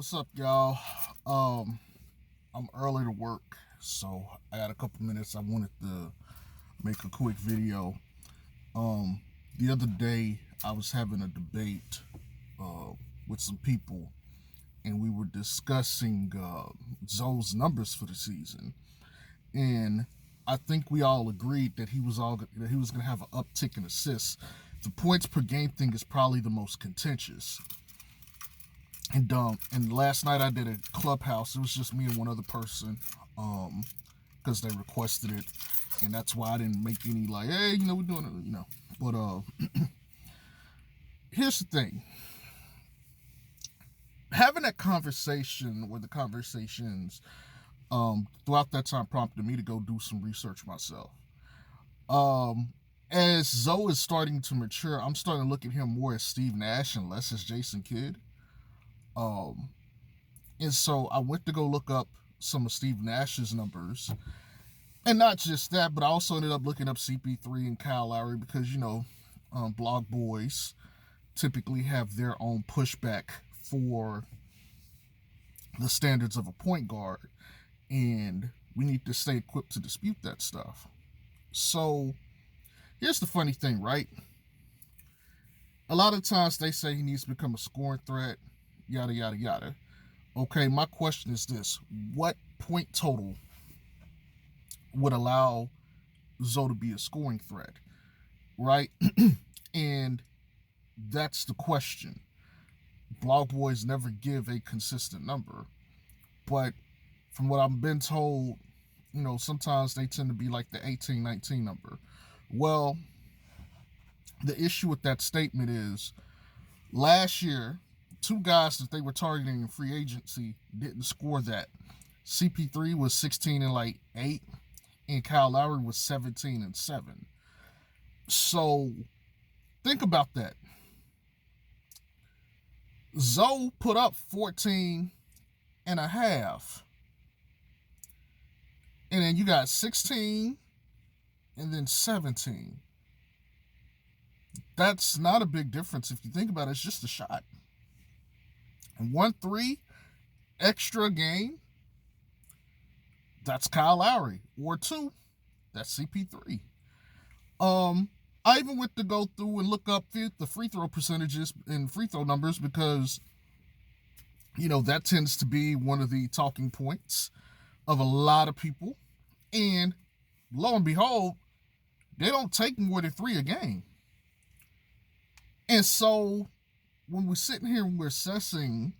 What's up, y'all? I'm early to work, so I got a couple minutes. I wanted to make a quick video. Um, the other day, I was having a debate with some people, and we were discussing Zoe's numbers for the season. And I think we all agreed that he was going to have an uptick in assists. The points per game thing is probably the most contentious. And last night I did a clubhouse. It was just me and one other person, because they requested it, and that's why I didn't make any like, hey, we're doing it, But here's the thing: having that conversation or the conversations throughout that time prompted me to go do some research myself. As Zoe is starting to mature, I'm starting to look at him more as Steve Nash and less as Jason Kidd. And so I went to go look up some of Steve Nash's numbers. And not just that, but I also ended up looking up CP3 and Kyle Lowry because, blog boys typically have their own pushback for the standards of a point guard. And we need to stay equipped to dispute that stuff. So here's the funny thing, right? A lot of times they say he needs to become a scoring threat, yada, yada, yada. Okay, my question is this: what point total would allow Zoe to be a scoring threat, right? And that's the question. Blog boys never give a consistent number, but from what I've been told, sometimes they tend to be like the 18, 19 number. Well, the issue with that statement is last year, two guys that they were targeting in free agency didn't score that. CP3 was 16 and like 8, and Kyle Lowry was 17 and 7. So think about that. Zoe put up 14 and a half. And then you got 16 and then 17. That's not a big difference if you think about it. It's just a shot. 1-3 extra game, that's Kyle Lowry. Or 2, that's CP3. I even went to go through and look up the free throw percentages and free throw numbers because, that tends to be one of the talking points of a lot of people. And lo and behold, they don't take more than 3 a game. And so when we're sitting here and we're assessing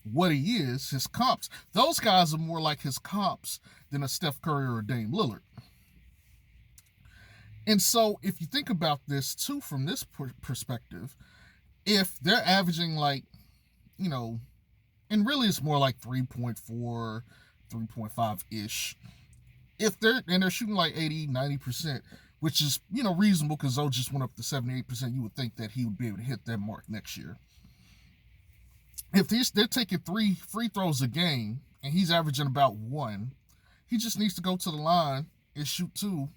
what he is, his comps, those guys are more like his comps than a Steph Curry or a Dame Lillard. And so if you think about this too from this perspective, if they're averaging like, and really it's more like 3.4, 3.5-ish, if they're shooting like 80, 90%, which is, reasonable because Zoe just went up to 78%, you would think that he would be able to hit that mark next year. If they're taking 3 free throws a game and he's averaging about 1, he just needs to go to the line and shoot 2,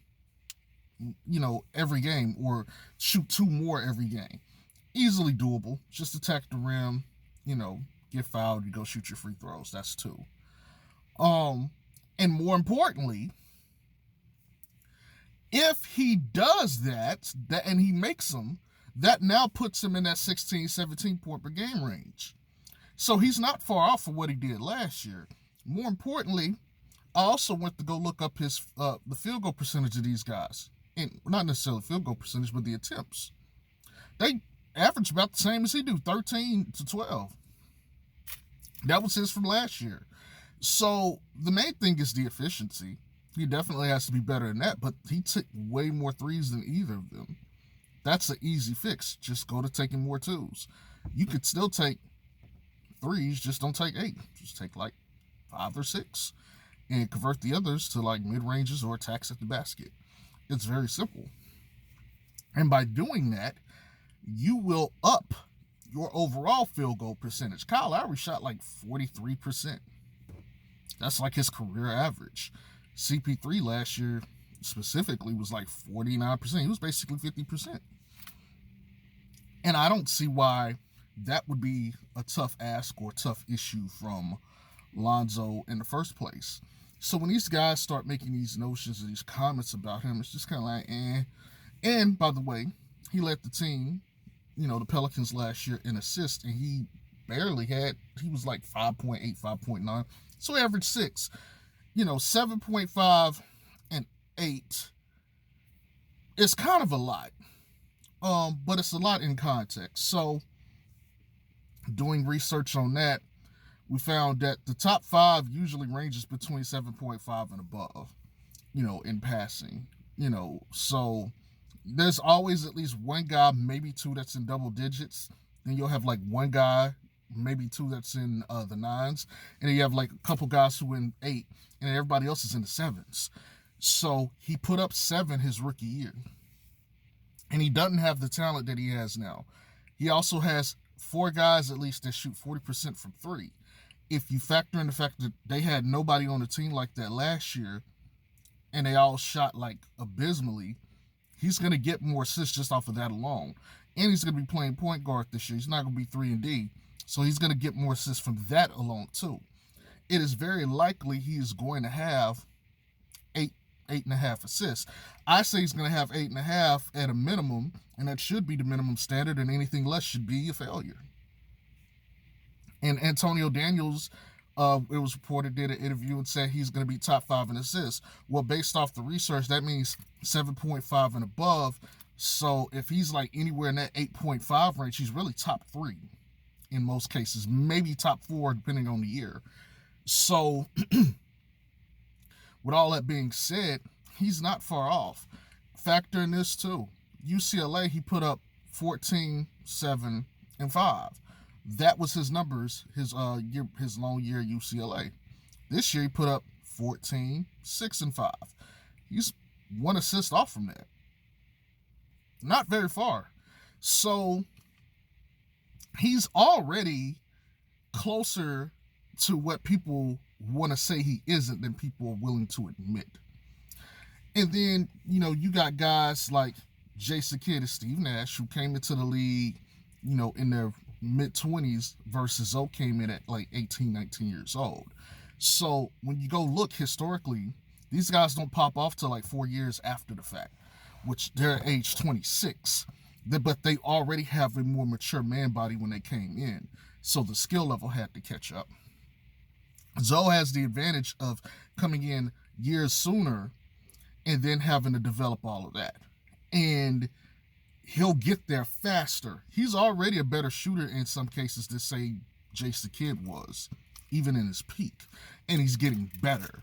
every game, or shoot 2 more every game. Easily doable. Just attack the rim, get fouled, you go shoot your free throws. That's 2. And more importantly, if he does that and he makes them, that now puts him in that 16, 17 point per game range. So he's not far off of what he did last year. More importantly, I also went to go look up his the field goal percentage of these guys. And not necessarily field goal percentage, but the attempts. They average about the same as he do, 13 to 12. That was his from last year. So the main thing is the efficiency. He definitely has to be better than that, but he took way more 3s than either of them. That's an easy fix. Just go to taking more 2s. You could still take 3s, just don't take 8. Just take like 5 or 6 and convert the others to like mid-ranges or attacks at the basket. It's very simple. And by doing that, you will up your overall field goal percentage. Kyle Lowry shot like 43%. That's like his career average. CP3 last year specifically was like 49%. He was basically 50%. And I don't see why that would be a tough ask or tough issue from Lonzo in the first place. So when these guys start making these notions and these comments about him, it's just kind of like, eh. And by the way, he led the team, the Pelicans last year in assists, and he barely had, he was like 5.8, 5.9. So he averaged 6. 7.5 and 8 is kind of a lot. But it's a lot in context. So doing research on that, we found that the top 5 usually ranges between 7.5 and above, in passing. So there's always at least one guy, maybe 2 that's in double digits. Then you'll have like one guy, maybe 2 that's in the 9s. And then you have like a couple guys who are in 8, and everybody else is in the 7s. So he put up 7 his rookie year. And he doesn't have the talent that he has now. He also has 4 guys at least that shoot 40% from 3. If you factor in the fact that they had nobody on the team like that last year, and they all shot like abysmally, he's going to get more assists just off of that alone. And he's going to be playing point guard this year. He's not going to be 3-and-D. So he's going to get more assists from that alone too. It is very likely he is going to have 8.5 assists. I say he's going to have 8.5 at a minimum, and that should be the minimum standard, and anything less should be a failure. And Antonio Daniels, it was reported, did an interview and said he's going to be top 5 in assists. Well, based off the research, that means 7.5 and above. So if he's like anywhere in that 8.5 range, he's really top 3 in most cases, maybe top 4 depending on the year. So with all that being said, he's not far off. Factor in this too. UCLA, he put up 14, 7, and 5. That was his numbers, his long year at UCLA. This year he put up 14, 6, and 5. He's 1 assist off from that. Not very far. So he's already closer to what people want to say he isn't than people are willing to admit. And then, you got guys like Jason Kidd and Steve Nash who came into the league, in their mid-20s versus Zoe came in at like 18, 19 years old. So when you go look historically, these guys don't pop off till like 4 years after the fact, which they're age 26. But they already have a more mature man body when they came in. So the skill level had to catch up. Zoe has the advantage of coming in years sooner and then having to develop all of that. And he'll get there faster. He's already a better shooter in some cases than, say, Jason Kidd was, even in his peak. And he's getting better,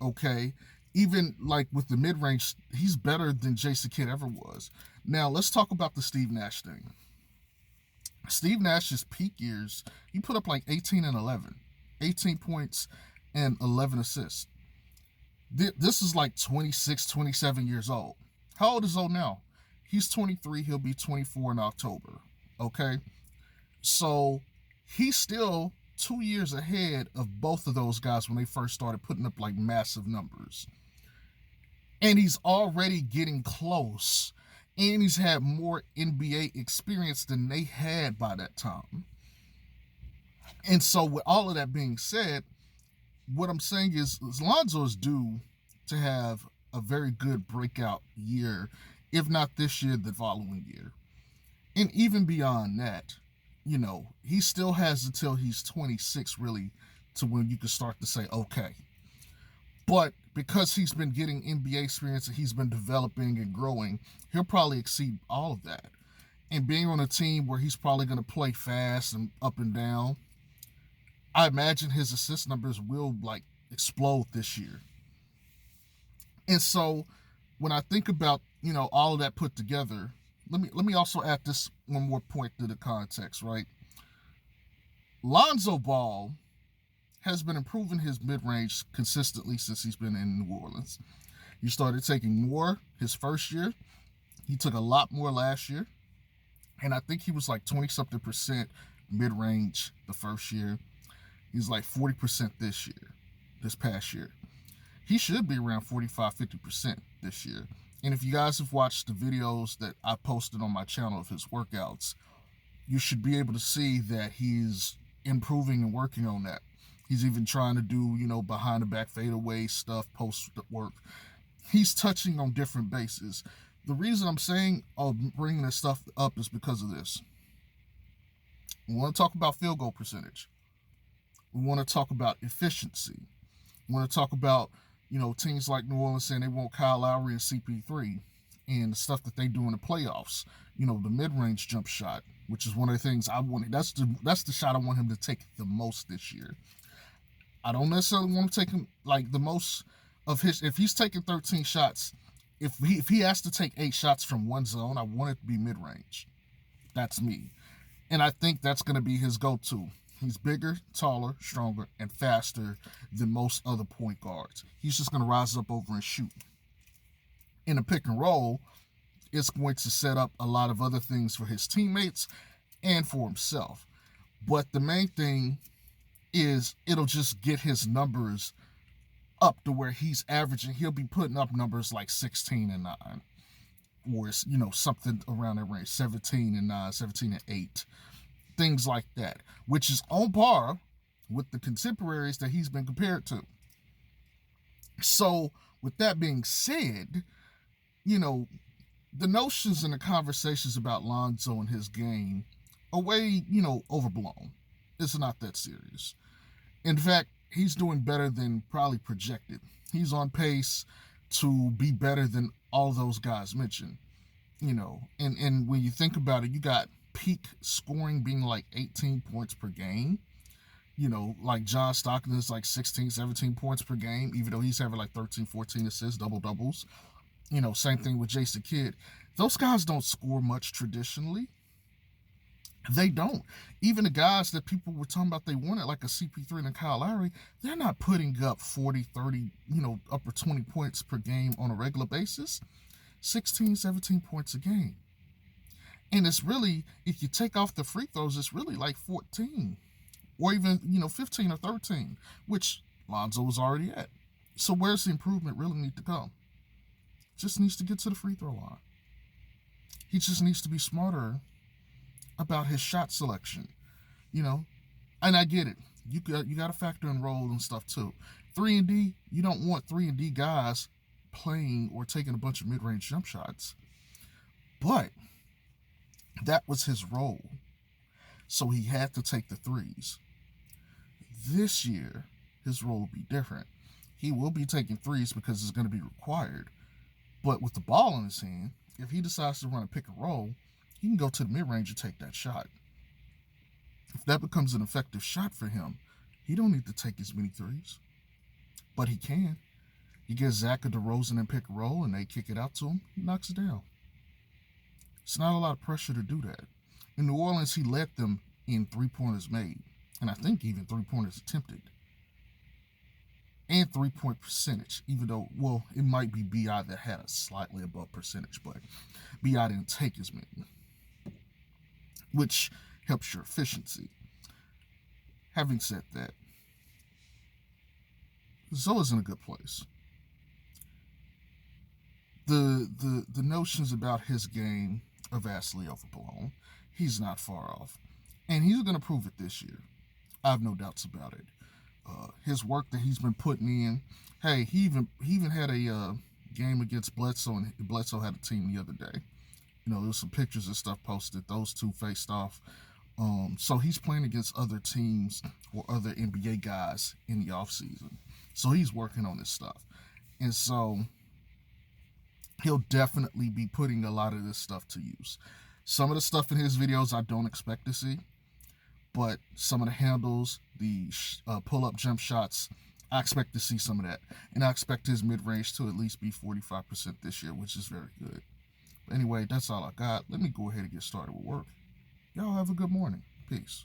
okay? Even, like, with the mid-range, he's better than Jason Kidd ever was. Now, let's talk about the Steve Nash thing. Steve Nash's peak years, he put up, like, 18 and 11. 18 points and 11 assists. This is, like, 26, 27 years old. How old is Zoe now? He's 23. He'll be 24 in October. Okay? So he's still 2 years ahead of both of those guys when they first started putting up like massive numbers. And he's already getting close. And he's had more NBA experience than they had by that time. And so with all of that being said, what I'm saying is Lonzo is due to have a very good breakout year, if not this year, the following year. And even beyond that, he still has until he's 26 really to when you can start to say, okay. But because he's been getting NBA experience and he's been developing and growing, he'll probably exceed all of that. And being on a team where he's probably going to play fast and up and down, I imagine his assist numbers will like explode this year. And so when I think about, all of that put together, let me also add this one more point to the context, right? Lonzo Ball has been improving his mid-range consistently since he's been in New Orleans. He started taking more his first year. He took a lot more last year. And I think he was like 20-something% mid-range the first year. He's like 40% this past year. He should be around 45-50% this year. And if you guys have watched the videos that I posted on my channel of his workouts, you should be able to see that he's improving and working on that. He's even trying to do, behind the back fadeaway stuff, post work. He's touching on different bases. The reason I'm saying bringing this stuff up is because of this. We want to talk about field goal percentage. We want to talk about efficiency. We want to talk about, teams like New Orleans saying they want Kyle Lowry and CP3 and the stuff that they do in the playoffs. The mid-range jump shot, which is one of the things I want. That's the shot I want him to take the most this year. I don't necessarily want to take him like the most of his. If he's taking 13 shots, if he has to take 8 shots from one zone, I want it to be mid-range. That's me. And I think that's going to be his go-to. He's bigger, taller, stronger, and faster than most other point guards. He's just going to rise up over and shoot. In a pick and roll, it's going to set up a lot of other things for his teammates and for himself. But the main thing is it'll just get his numbers up to where he's averaging. He'll be putting up numbers like 16 and 9. Or, something around that range, 17 and 9, 17 and 8. Things like that, which is on par with the contemporaries that he's been compared to. So, with that being said, the notions and the conversations about Lonzo and his game are way, overblown. It's not that serious. In fact, he's doing better than probably projected. He's on pace to be better than all those guys mentioned. And when you think about it, you got peak scoring being like 18 points per game. Like John Stockton is like 16, 17 points per game, even though he's having like 13, 14 assists, double-doubles. Same thing with Jason Kidd. Those guys don't score much traditionally. They don't. Even the guys that people were talking about they wanted, like a CP3 and a Kyle Lowry, they're not putting up 40, 30, upper 20 points per game on a regular basis. 16, 17 points a game. And it's really, if you take off the free throws, it's really like 14. Or even, 15 or 13, which Lonzo was already at. So where's the improvement really need to come? Just needs to get to the free throw line. He just needs to be smarter about his shot selection, And I get it. You got to factor in roll and stuff too. 3-and-D, you don't want 3-and-D guys playing or taking a bunch of mid-range jump shots. But that was his role. So he had to take the threes. This year, his role will be different. He will be taking threes because it's going to be required. But with the ball in his hand, if he decides to run a pick and roll, he can go to the mid-range and take that shot. If that becomes an effective shot for him, he don't need to take as many threes. But he can. He gets Zach or DeRozan in pick and roll and they kick it out to him, he knocks it down. It's not a lot of pressure to do that. In New Orleans, he led them in three-pointers made. And I think even three-pointers attempted. And three-point percentage, even though, it might be B.I. that had a slightly above percentage, but B.I. didn't take as many, which helps your efficiency. Having said that, Zoe's in a good place. The notions about his game are vastly overblown. He's not far off. And he's going to prove it this year. I have no doubts about it. His work that he's been putting in. Hey, he even had a game against Bledsoe, and Bledsoe had a team the other day. There was some pictures and stuff posted. Those two faced off. So he's playing against other teams or other NBA guys in the offseason. So he's working on this stuff. And so he'll definitely be putting a lot of this stuff to use. Some of the stuff in his videos I don't expect to see. But some of the handles, the pull-up jump shots, I expect to see some of that. And I expect his mid-range to at least be 45% this year, which is very good. But anyway, that's all I got. Let me go ahead and get started with work. Y'all have a good morning. Peace.